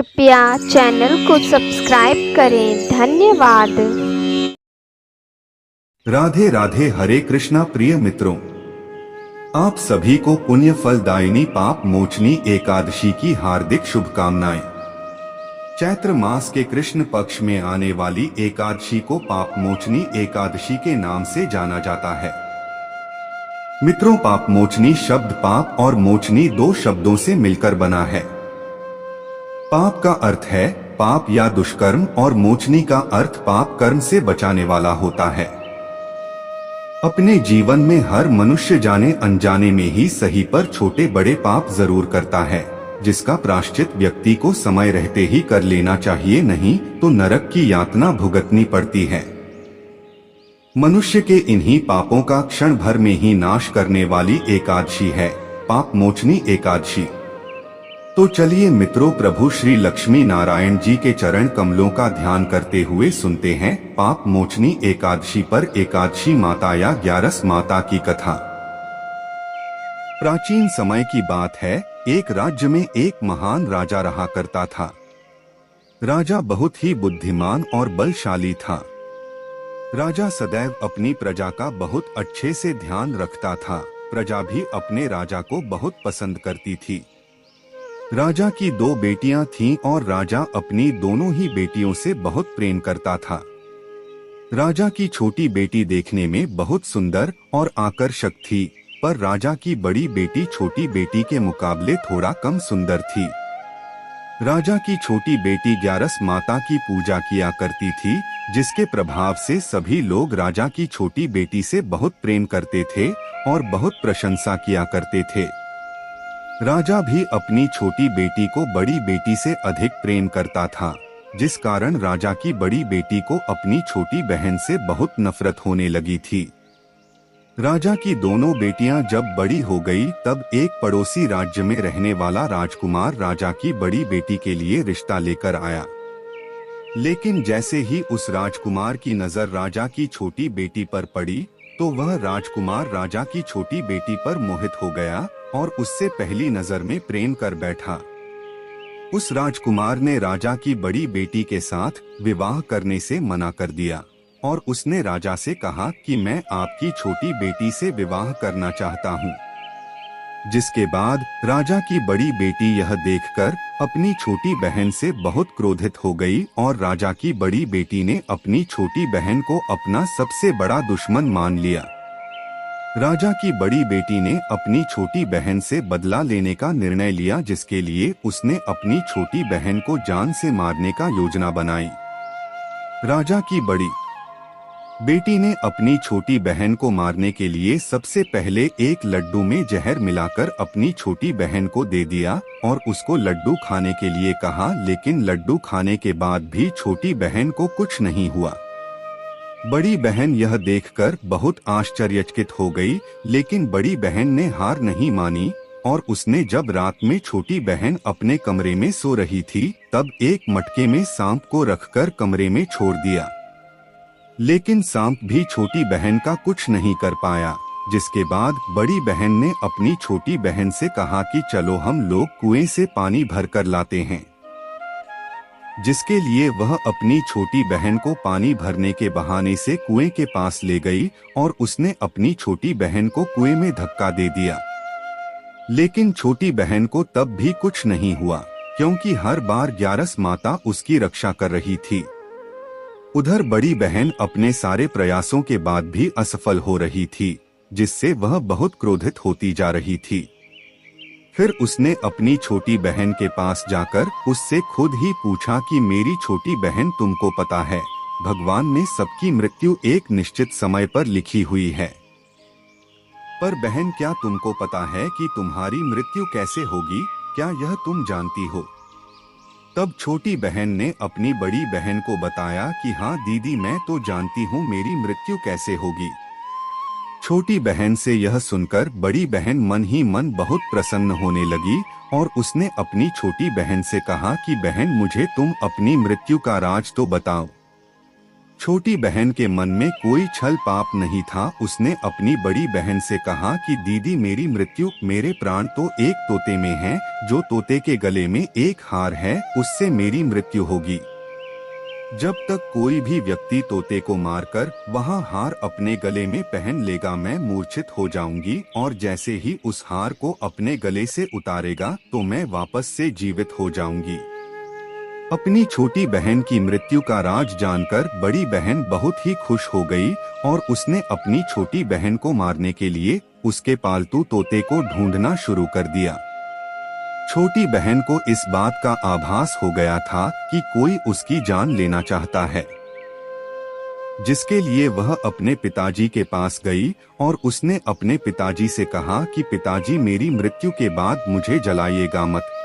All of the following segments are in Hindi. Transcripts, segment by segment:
कृपया चैनल को सब्सक्राइब करें। धन्यवाद। राधे राधे। हरे कृष्णा। प्रिय मित्रों, आप सभी को पुण्य फलदायिनी पाप मोचनी एकादशी की हार्दिक शुभकामनाएं। चैत्र मास के कृष्ण पक्ष में आने वाली एकादशी को पाप मोचनी एकादशी के नाम से जाना जाता है। मित्रों, पाप मोचनी शब्द पाप और मोचनी दो शब्दों से मिलकर बना है। पाप का अर्थ है पाप या दुष्कर्म और मोचनी का अर्थ पाप कर्म से बचाने वाला होता है। अपने जीवन में हर मनुष्य जाने अनजाने में ही सही पर छोटे बड़े पाप जरूर करता है, जिसका प्रायश्चित व्यक्ति को समय रहते ही कर लेना चाहिए, नहीं तो नरक की यातना भुगतनी पड़ती है। मनुष्य के इन्हीं पापों का क्षण भर में ही नाश करने वाली एकादशी है पाप मोचनी एकादशी। तो चलिए मित्रों, प्रभु श्री लक्ष्मी नारायण जी के चरण कमलों का ध्यान करते हुए सुनते हैं पाप मोचनी एकादशी पर एकादशी माता या ग्यारस माता की कथा। प्राचीन समय की बात है। एक राज्य में एक महान राजा रहा करता था। राजा बहुत ही बुद्धिमान और बलशाली था। राजा सदैव अपनी प्रजा का बहुत अच्छे से ध्यान रखता था। प्रजा भी अपने राजा को बहुत पसंद करती थी। राजा की दो बेटियां थीं और राजा अपनी दोनों ही बेटियों से बहुत प्रेम करता था। राजा की छोटी बेटी देखने में बहुत सुंदर और आकर्षक थी, पर राजा की बड़ी बेटी छोटी बेटी के मुकाबले थोड़ा कम सुंदर थी। राजा की छोटी बेटी ग्यारस माता की पूजा किया करती थी, जिसके प्रभाव से सभी लोग राजा की छोटी बेटी से बहुत प्रेम करते थे और बहुत प्रशंसा किया करते थे। राजा भी अपनी छोटी बेटी को बड़ी बेटी से अधिक प्रेम करता था, जिस कारण राजा की बड़ी बेटी को अपनी छोटी बहन से बहुत नफरत होने लगी थी। राजा की दोनों बेटियां जब बड़ी हो गई, तब एक पड़ोसी राज्य में रहने वाला राजकुमार राजा की बड़ी बेटी के लिए रिश्ता लेकर आया। लेकिन जैसे ही उस राजकुमार की नजर राजा की छोटी बेटी पर पड़ी, तो वह राजकुमार राजा की छोटी बेटी पर मोहित हो गया और उससे पहली नजर में प्रेम कर बैठा। उस राजकुमार ने राजा की बड़ी बेटी के साथ विवाह करने से मना कर दिया और उसने राजा से कहा कि मैं आपकी छोटी बेटी से विवाह करना चाहता हूँ। जिसके बाद राजा की बड़ी बेटी यह देखकर अपनी छोटी बहन से बहुत क्रोधित हो गई और राजा की बड़ी बेटी ने अपनी छोटी बहन को अपना सबसे बड़ा दुश्मन मान लिया। राजा की बड़ी बेटी ने अपनी छोटी बहन से बदला लेने का निर्णय लिया, जिसके लिए उसने अपनी छोटी बहन को जान से मारने का योजना बनाई। राजा की बड़ी बेटी ने अपनी छोटी बहन को मारने के लिए सबसे पहले एक लड्डू में जहर मिलाकर अपनी छोटी बहन को दे दिया और उसको लड्डू खाने के लिए कहा, लेकिन लड्डू खाने के बाद भी छोटी बहन को कुछ नहीं हुआ। बड़ी बहन यह देखकर बहुत आश्चर्यचकित हो गई, लेकिन बड़ी बहन ने हार नहीं मानी और उसने जब रात में छोटी बहन अपने कमरे में सो रही थी, तब एक मटके में सांप को रखकर कमरे में छोड़ दिया। लेकिन सांप भी छोटी बहन का कुछ नहीं कर पाया। जिसके बाद बड़ी बहन ने अपनी छोटी बहन से कहा कि चलो हम लोग कुएं से पानी भरकर लाते हैं। जिसके लिए वह अपनी छोटी बहन को पानी भरने के बहाने से कुएं के पास ले गई और उसने अपनी छोटी बहन को कुएं में धक्का दे दिया। लेकिन छोटी बहन को तब भी कुछ नहीं हुआ, क्योंकि हर बार ग्यारस माता उसकी रक्षा कर रही थी। उधर बड़ी बहन अपने सारे प्रयासों के बाद भी असफल हो रही थी, जिससे वह बहुत क्रोधित होती जा रही थी। फिर उसने अपनी छोटी बहन के पास जाकर उससे खुद ही पूछा कि मेरी छोटी बहन, तुमको पता है भगवान ने सबकी मृत्यु एक निश्चित समय पर लिखी हुई है, पर बहन क्या तुमको पता है कि तुम्हारी मृत्यु कैसे होगी? क्या यह तुम जानती हो? तब छोटी बहन ने अपनी बड़ी बहन को बताया कि हाँ दीदी, मैं तो जानती हूँ मेरी मृत्यु कैसे होगी। छोटी बहन से यह सुनकर बड़ी बहन मन ही मन बहुत प्रसन्न होने लगी और उसने अपनी छोटी बहन से कहा कि बहन, मुझे तुम अपनी मृत्यु का राज तो बताओ। छोटी बहन के मन में कोई छल पाप नहीं था। उसने अपनी बड़ी बहन से कहा कि दीदी, मेरी मृत्यु, मेरे प्राण तो एक तोते में हैं। जो तोते के गले में एक हार है, उससे मेरी मृत्यु होगी। जब तक कोई भी व्यक्ति तोते को मारकर वहाँ हार अपने गले में पहन लेगा, मैं मूर्छित हो जाऊंगी, और जैसे ही उस हार को अपने गले से उतारेगा तो मैं वापस से जीवित हो जाऊंगी। अपनी छोटी बहन की मृत्यु का राज जानकर बड़ी बहन बहुत ही खुश हो गई और उसने अपनी छोटी बहन को मारने के लिए उसके पालतू तोते को ढूंढना शुरू कर दिया। छोटी बहन को इस बात का आभास हो गया था कि कोई उसकी जान लेना चाहता है, जिसके लिए वह अपने पिताजी के पास गई और उसने अपने पिताजी से कहा कि पिताजी, मेरी मृत्यु के बाद मुझे जलाइएगा मत,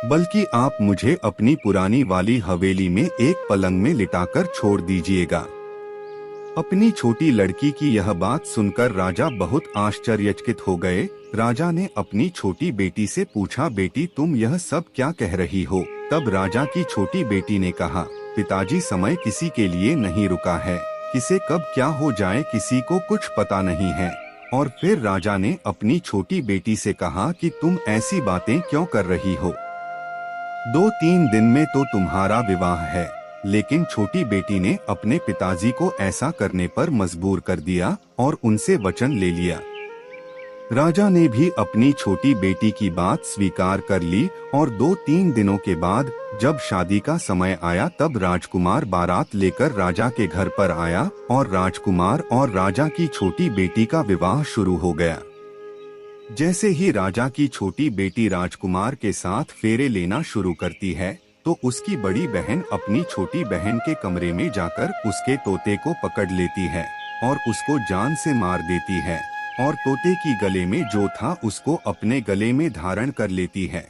बल्कि आप मुझे अपनी पुरानी वाली हवेली में एक पलंग में लिटाकर छोड़ दीजिएगा। अपनी छोटी लड़की की यह बात सुनकर राजा बहुत आश्चर्यचकित हो गए। राजा ने अपनी छोटी बेटी से पूछा, बेटी, तुम यह सब क्या कह रही हो? तब राजा की छोटी बेटी ने कहा, पिताजी, समय किसी के लिए नहीं रुका है, किसे कब क्या हो जाए किसी को कुछ पता नहीं है। और फिर राजा ने अपनी छोटी बेटी से कहा कि तुम ऐसी बातें क्यों कर रही हो? 2-3 दिन में तो तुम्हारा विवाह है। लेकिन छोटी बेटी ने अपने पिताजी को ऐसा करने पर मजबूर कर दिया और उनसे वचन ले लिया। राजा ने भी अपनी छोटी बेटी की बात स्वीकार कर ली और 2-3 दिनों के बाद जब शादी का समय आया तब राजकुमार बारात लेकर राजा के घर पर आया और राजकुमार और राजा की छोटी बेटी का विवाह शुरू हो गया। जैसे ही राजा की छोटी बेटी राजकुमार के साथ फेरे लेना शुरू करती है तो उसकी बड़ी बहन अपनी छोटी बहन के कमरे में जाकर उसके तोते को पकड़ लेती है और उसको जान से मार देती है और तोते की गले में जो था उसको अपने गले में धारण कर लेती है।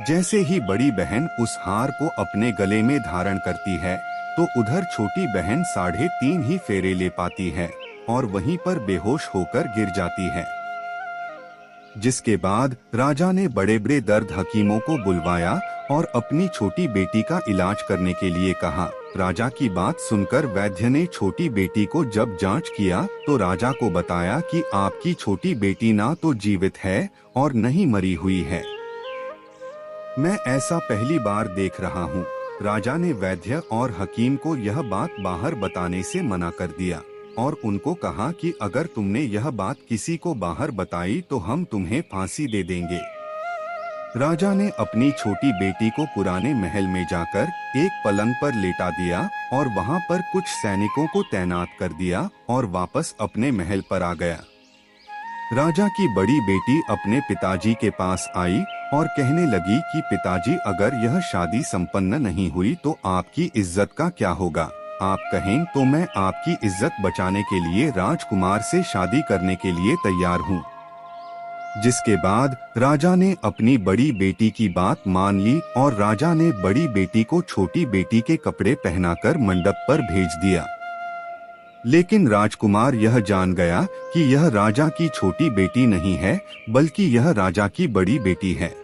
जैसे ही बड़ी बहन उस हार को अपने गले में धारण करती है तो उधर छोटी बहन 3.5 ही फेरे ले पाती है और वहीं पर बेहोश होकर गिर जाती है। जिसके बाद राजा ने बड़े बड़े दर्द हकीमों को बुलवाया और अपनी छोटी बेटी का इलाज करने के लिए कहा। राजा की बात सुनकर वैद्य ने छोटी बेटी को जब जांच किया तो राजा को बताया कि आपकी छोटी बेटी ना तो जीवित है और न ही मरी हुई है। मैं ऐसा पहली बार देख रहा हूँ। राजा ने वैद्य और हकीम को यह बात बाहर बताने से मना कर दिया और उनको कहा कि अगर तुमने यह बात किसी को बाहर बताई तो हम तुम्हें फांसी दे देंगे। राजा ने अपनी छोटी बेटी को पुराने महल में जाकर एक पलंग पर लेटा दिया और वहां पर कुछ सैनिकों को तैनात कर दिया और वापस अपने महल पर आ गया। राजा की बड़ी बेटी अपने पिताजी के पास आई और कहने लगी कि पिताजी, अगर यह शादी संपन्न नहीं हुई तो आपकी इज्जत का क्या होगा? आप कहें तो मैं आपकी इज्जत बचाने के लिए राजकुमार से शादी करने के लिए तैयार हूँ। जिसके बाद राजा ने अपनी बड़ी बेटी की बात मान ली और राजा ने बड़ी बेटी को छोटी बेटी के कपड़े पहनाकर मंडप पर भेज दिया। लेकिन राजकुमार यह जान गया कि यह राजा की छोटी बेटी नहीं है बल्कि यह राजा की बड़ी बेटी है।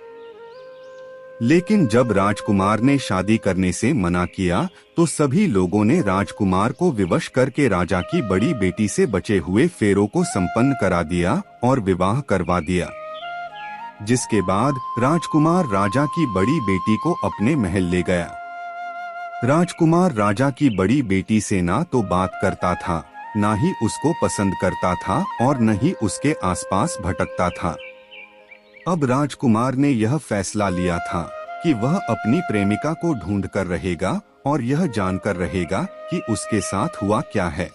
लेकिन जब राजकुमार ने शादी करने से मना किया तो सभी लोगों ने राजकुमार को विवश करके राजा की बड़ी बेटी से बचे हुए फेरों को संपन्न करा दिया और विवाह करवा दिया। जिसके बाद राजकुमार राजा की बड़ी बेटी को अपने महल ले गया। राजकुमार राजा की बड़ी बेटी से ना तो बात करता था, ना ही उसको पसंद करता था और न ही उसके आसपास भटकता था। अब राजकुमार ने यह फैसला लिया था कि वह अपनी प्रेमिका को ढूंढ कर रहेगा और यह जानकर रहेगा कि उसके साथ हुआ क्या है।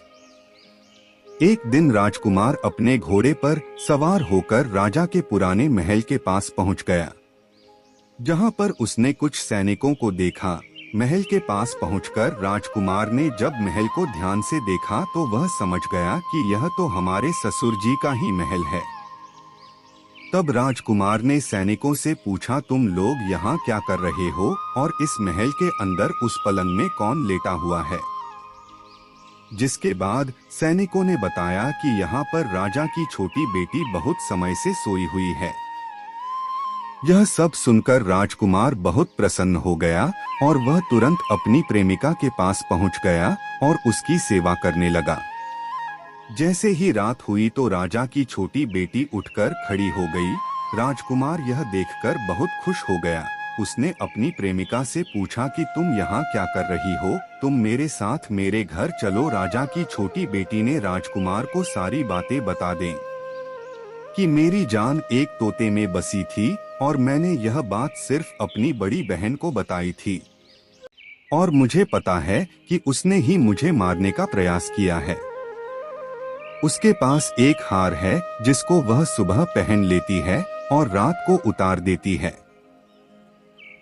एक दिन राजकुमार अपने घोड़े पर सवार होकर राजा के पुराने महल के पास पहुंच गया, जहां पर उसने कुछ सैनिकों को देखा। महल के पास पहुंचकर राजकुमार ने जब महल को ध्यान से देखा तो वह समझ गया कि यह तो हमारे ससुर जी का ही महल है। तब राजकुमार ने सैनिकों से पूछा, तुम लोग यहाँ क्या कर रहे हो और इस महल के अंदर उस पलंग में कौन लेटा हुआ है? जिसके बाद सैनिकों ने बताया कि यहाँ पर राजा की छोटी बेटी बहुत समय से सोई हुई है। यह सब सुनकर राजकुमार बहुत प्रसन्न हो गया और वह तुरंत अपनी प्रेमिका के पास पहुंच गया और उसकी सेवा करने लगा। जैसे ही रात हुई तो राजा की छोटी बेटी उठकर खड़ी हो गई। राजकुमार यह देखकर बहुत खुश हो गया। उसने अपनी प्रेमिका से पूछा कि तुम यहाँ क्या कर रही हो? तुम मेरे साथ मेरे घर चलो। राजा की छोटी बेटी ने राजकुमार को सारी बातें बता दें कि मेरी जान एक तोते में बसी थी और मैंने यह बात सिर्फ अपनी बड़ी बहन को बताई थी और मुझे पता है कि उसने ही मुझे मारने का प्रयास किया है। उसके पास एक हार है जिसको वह सुबह पहन लेती है और रात को उतार देती है।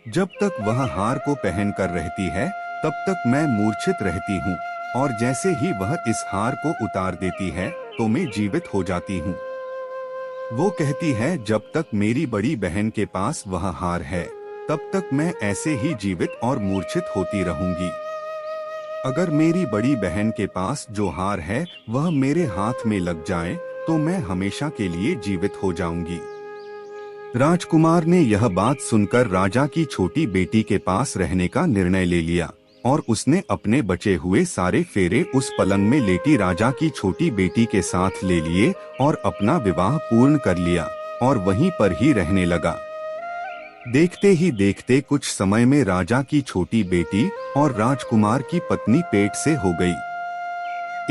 जब तक वह हार को पहन कर रहती है तब तक मैं मूर्छित रहती हूँ और जैसे ही वह इस हार को उतार देती है तो मैं जीवित हो जाती हूँ। वो कहती है जब तक मेरी बड़ी बहन के पास वह हार है तब तक मैं ऐसे ही जीवित और मूर्छित होती रहूंगी। अगर मेरी बड़ी बहन के पास जो हार है वह मेरे हाथ में लग जाए तो मैं हमेशा के लिए जीवित हो जाऊंगी। राजकुमार ने यह बात सुनकर राजा की छोटी बेटी के पास रहने का निर्णय ले लिया और उसने अपने बचे हुए सारे फेरे उस पलंग में लेटी राजा की छोटी बेटी के साथ ले लिए और अपना विवाह पूर्ण कर लिया और वहीं पर ही रहने लगा। देखते ही देखते कुछ समय में राजा की छोटी बेटी और राजकुमार की पत्नी पेट से हो गई।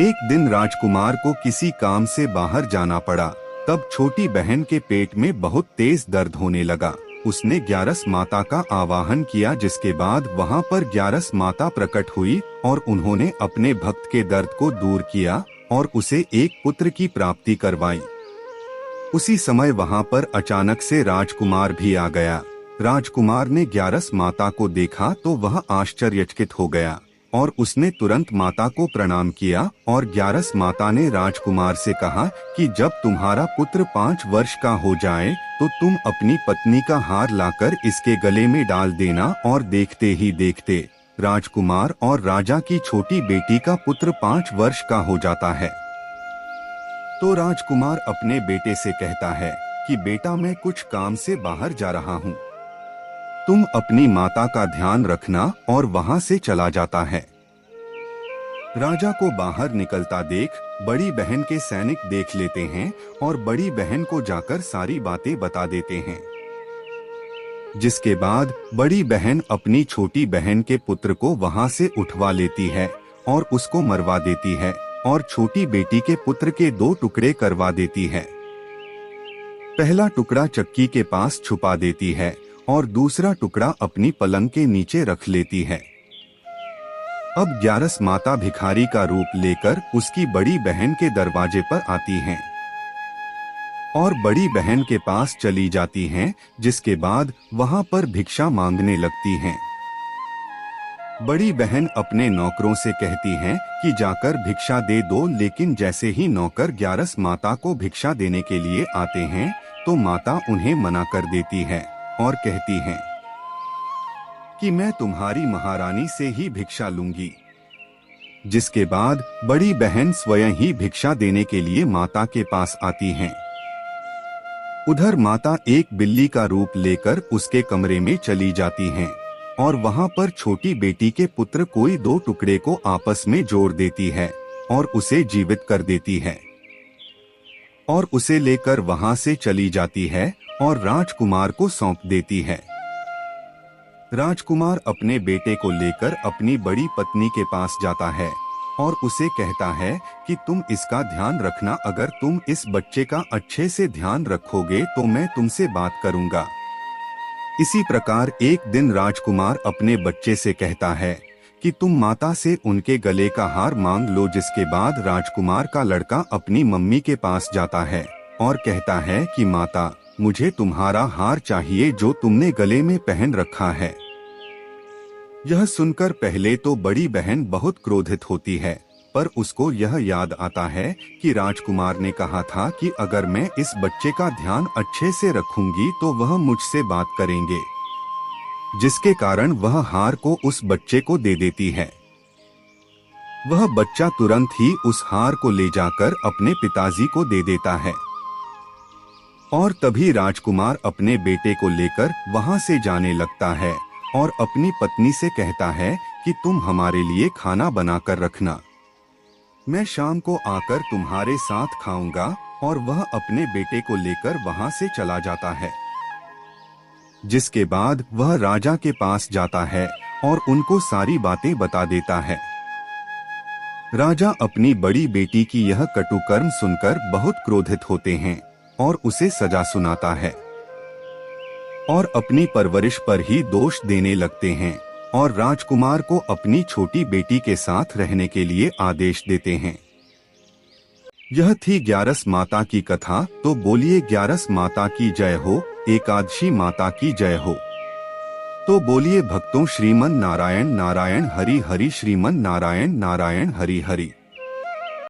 एक दिन राजकुमार को किसी काम से बाहर जाना पड़ा। तब छोटी बहन के पेट में बहुत तेज दर्द होने लगा। उसने ग्यारस माता का आवाहन किया जिसके बाद वहां पर ग्यारस माता प्रकट हुई और उन्होंने अपने भक्त के दर्द को दूर किया और उसे एक पुत्र की प्राप्ति करवाई। उसी समय वहां पर अचानक से राजकुमार भी आ गया। राजकुमार ने ग्यारस माता को देखा तो वह आश्चर्यचकित हो गया और उसने तुरंत माता को प्रणाम किया और ग्यारस माता ने राजकुमार से कहा कि जब तुम्हारा पुत्र 5 वर्ष का हो जाए तो तुम अपनी पत्नी का हार लाकर इसके गले में डाल देना। और देखते ही देखते राजकुमार और राजा की छोटी बेटी का पुत्र 5 वर्ष का हो जाता है। तो राजकुमार अपने बेटे से कहता है कि बेटा मैं कुछ काम से बाहर जा रहा हूँ, तुम अपनी माता का ध्यान रखना और वहां से चला जाता है। राजा को बाहर निकलता देख बड़ी बहन के सैनिक देख लेते हैं और बड़ी बहन को जाकर सारी बातें बता देते हैं। जिसके बाद बड़ी बहन अपनी छोटी बहन के पुत्र को वहां से उठवा लेती है और उसको मरवा देती है और छोटी बेटी के पुत्र के 2 टुकड़े करवा देती है। पहला टुकड़ा चक्की के पास छुपा देती है और दूसरा टुकड़ा अपनी पलंग के नीचे रख लेती है। अब ग्यारस माता भिखारी का रूप लेकर उसकी बड़ी बहन के दरवाजे पर आती हैं और बड़ी बहन के पास चली जाती हैं, जिसके बाद वहां पर भिक्षा मांगने लगती हैं। बड़ी बहन अपने नौकरों से कहती हैं कि जाकर भिक्षा दे दो, लेकिन जैसे ही नौकर ग्यारस माता को भिक्षा देने के लिए आते हैं तो माता उन्हें मना कर देती है और कहती हैं कि मैं तुम्हारी महारानी से ही भिक्षा लूंगी। जिसके बाद बड़ी बहन स्वयं ही भिक्षा देने के लिए माता के पास आती हैं। उधर माता एक बिल्ली का रूप लेकर उसके कमरे में चली जाती हैं और वहां पर छोटी बेटी के पुत्र कोई 2 टुकड़े को आपस में जोड़ देती है और उसे जीवित कर देती है और उसे लेकर वहां से चली जाती है और राजकुमार को सौंप देती है। राजकुमार अपने बेटे को लेकर अपनी बड़ी पत्नी के पास जाता है और उसे कहता है कि तुम इसका ध्यान रखना, अगर तुम इस बच्चे का अच्छे से ध्यान रखोगे तो मैं तुमसे बात करूंगा। इसी प्रकार एक दिन राजकुमार अपने बच्चे से कहता है कि तुम माता से उनके गले का हार मांग लो। जिसके बाद राजकुमार का लड़का अपनी मम्मी के पास जाता है और कहता है कि माता, मुझे तुम्हारा हार चाहिए जो तुमने गले में पहन रखा है। यह सुनकर पहले तो बड़ी बहन बहुत क्रोधित होती है, पर उसको यह याद आता है कि राजकुमार ने कहा था कि अगर मैं इस बच्चे का ध्यान अच्छे से रखूंगी तो वह मुझसे बात करेंगे, जिसके कारण वह हार को उस बच्चे को दे देती है। वह बच्चा तुरंत ही उस हार को ले जाकर अपने पिताजी को दे देता है। और तभी राजकुमार अपने बेटे को लेकर वहां से जाने लगता है और अपनी पत्नी से कहता है कि तुम हमारे लिए खाना बनाकर रखना, मैं शाम को आकर तुम्हारे साथ खाऊंगा। और वह अपने बेटे को लेकर वहां से चला जाता है। जिसके बाद वह राजा के पास जाता है और उनको सारी बातें बता देता है। राजा अपनी बड़ी बेटी की यह कटुकर्म सुनकर बहुत क्रोधित होते हैं और उसे सजा सुनाता है और अपनी परवरिश पर ही दोष देने लगते हैं और राजकुमार को अपनी छोटी बेटी के साथ रहने के लिए आदेश देते हैं। यह थी ग्यारस माता की कथा। तो बोलिए ग्यारस माता की जय हो, एकादशी माता की जय हो। तो बोलिए भक्तों, श्रीमन नारायण नारायण हरि हरि, श्रीमन नारायण नारायण हरि हरि।